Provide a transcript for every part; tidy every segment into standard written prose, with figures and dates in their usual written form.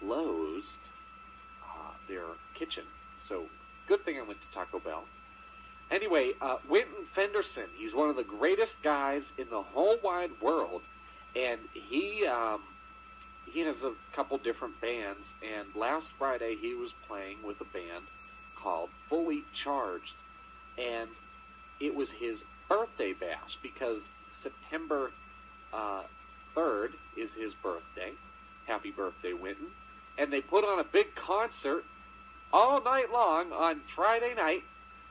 closed their kitchen. So good thing I went to Taco Bell. Anyway, Wynton Fenderson, he's one of the greatest guys in the whole wide world, and he has a couple different bands, and last Friday he was playing with a band called Fully Charged, and it was his birthday bash because September 3rd is his birthday. Happy birthday, Wynton. And they put on a big concert all night long on Friday night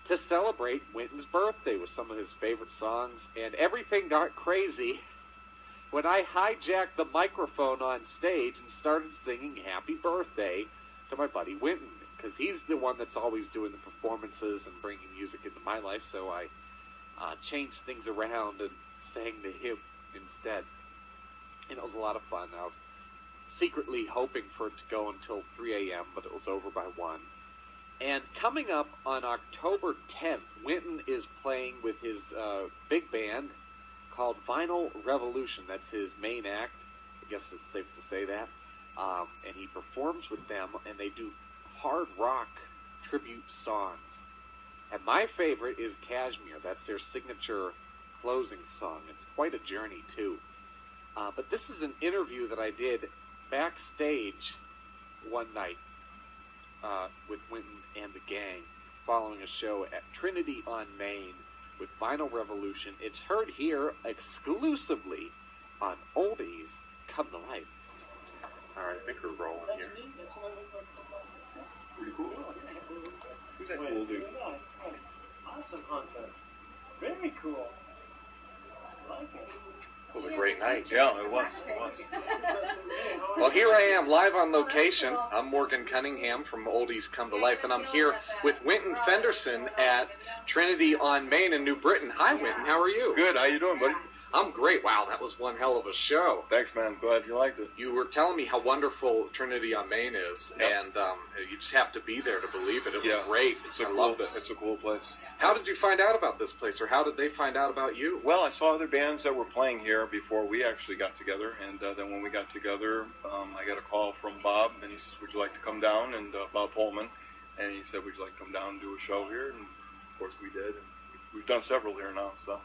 to celebrate Wynton's birthday with some of his favorite songs, and everything got crazy when I hijacked the microphone on stage and started singing Happy Birthday to my buddy Wynton, because he's the one that's always doing the performances and bringing music into my life, so I changed things around and sang to him instead. And it was a lot of fun. I was secretly hoping for it to go until 3 a.m., but it was over by 1. And coming up on October 10th, Wynton is playing with his big band called Vinyl Revolution. That's his main act. I guess it's safe to say that. And he performs with them, and they do hard rock tribute songs. And my favorite is Kashmir. That's their signature closing song. It's quite a journey, too. But this is an interview that I did backstage one night with Wynton and the gang following a show at Trinity on Main with Vinyl Revolution. It's heard here exclusively on Oldies Come to Life. All right, I think we're rolling here. That's me. That's what I look like. Pretty cool. Who's that cool dude? Awesome, Hunter. Very cool. I like it. It was a great night. Yeah, it was. Well, here I am, live on location. I'm Morgan Cunningham from Oldies Come to Life, and I'm here with Wynton Fenderson at Trinity on Main in New Britain. Hi, Wynton. How are you? Good. How you doing, buddy? I'm great. Wow, that was one hell of a show. Thanks, man. I'm glad you liked it. You were telling me how wonderful Trinity on Main is, and you just have to be there to believe it. It was great. I loved it. It's a cool place. How did you find out about this place, or how did they find out about you? Well, I saw other bands that were playing here before we actually got together, and then when we got together, I got a call from Bob, and he says, "Would you like to come down?" And Bob Holman, and he said, "Would you like to come down and do a show here?" And of course we did. And we've done several here now, so.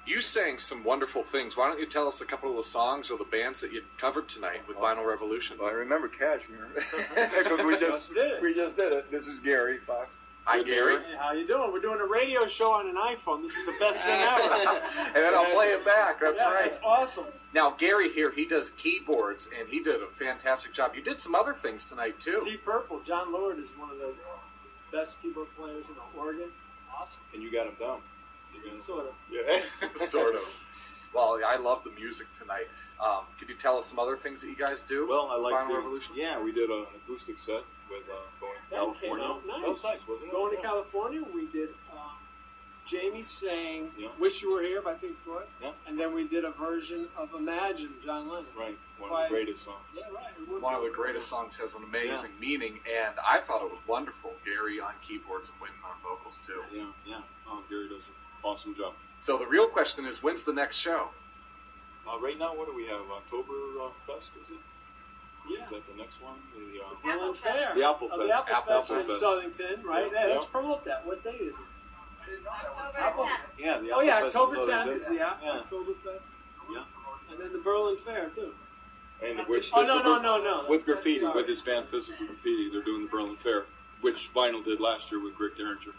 You sang some wonderful things. Why don't you tell us a couple of the songs or the bands that you covered tonight with Vinyl Revolution? Well, I remember Kashmir because we just did it. This is Gary Fox. Hi, Gary. Hey, how you doing? We're doing a radio show on an iPhone. This is the best thing ever. And then I'll play it back. That's right. It's awesome. Now, Gary here, he does keyboards, and he did a fantastic job. You did some other things tonight, too. Deep Purple. John Lord is one of the best keyboard players in Oregon. Awesome. And you got him down. Sort of. Yeah. Sort of. Well, I love the music tonight. Could you tell us some other things that you guys do? Well, I like Vinyl Revolution? Yeah, we did an acoustic set with Going to California. Came out nice. That was nice, wasn't it? Going to California, we did. Jamie sang "Wish You Were Here" by Pink Floyd. Yeah. And then we did a version of "Imagine," John Lennon. Right. One of the greatest songs. Yeah, right. One of the greatest songs, has an amazing meaning, and I thought it was wonderful. Gary on keyboards and Wynton on vocals, too. Yeah. Oh, Gary does an awesome job. So the real question is, when's the next show? Right now, what do we have? Oktober Fest, is it? Yeah. Is that the next one? The Berlin Fair. The Apple The Fest. Apple Fest in Southington, right? Yeah. Let's promote that. What day is it? October 10th. Yeah, the Oh, Apple yeah, Fest October is 10th is the Yeah. Oktoberfest. Yeah. And then the Berlin Fair, too. And which No. with graffiti, Sorry. with his band Physical Graffiti, they're doing the Berlin Fair, which Vinyl did last year with Rick Derringer.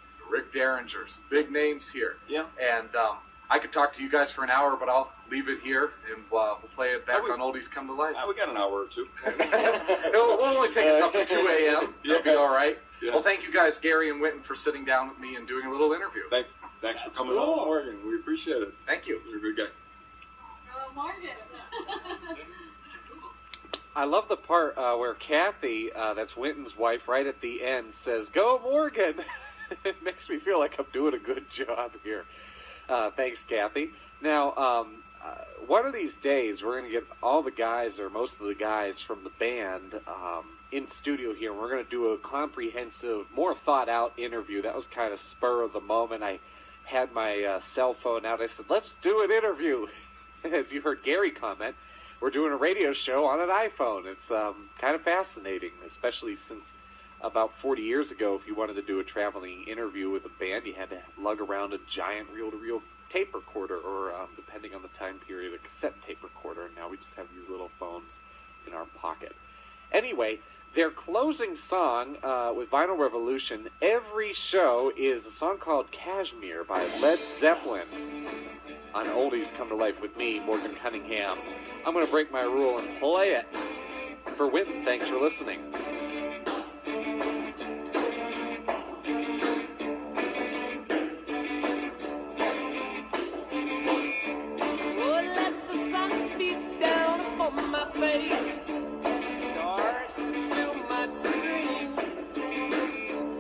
So Rick Derringer, some big names here. Yeah. And I could talk to you guys for an hour, but I'll leave it here, and we'll play it back on Oldies Come to Life. We got an hour or two. It'll only take us up to 2 a.m. Yeah. It'll be all right. Yeah. Well, thank you guys, Gary and Wynton, for sitting down with me and doing a little interview. Thanks for coming on, Morgan. We appreciate it. Thank you. You're a good guy. Oh, Morgan. I love the part where Kathy, that's Wynton's wife, right at the end says, "Go Morgan." It makes me feel like I'm doing a good job here. Thanks, Kathy. Now, one of these days, we're going to get all the guys, or most of the guys from the band, in studio here. We're going to do a comprehensive, more thought-out interview. That was kind of spur of the moment. I had my cell phone out. I said, "Let's do an interview." As you heard Gary comment, we're doing a radio show on an iPhone. It's kind of fascinating, especially since about 40 years ago, if you wanted to do a traveling interview with a band, you had to lug around a giant reel-to-reel tape recorder, or depending on the time period, a cassette tape recorder. And now we just have these little phones in our pocket. Anyway, their closing song with Vinyl Revolution every show is a song called Kashmir by Led Zeppelin on Oldies Come to Life with me, Morgan Cunningham. I'm going to break my rule and play it. For Winton, thanks for listening.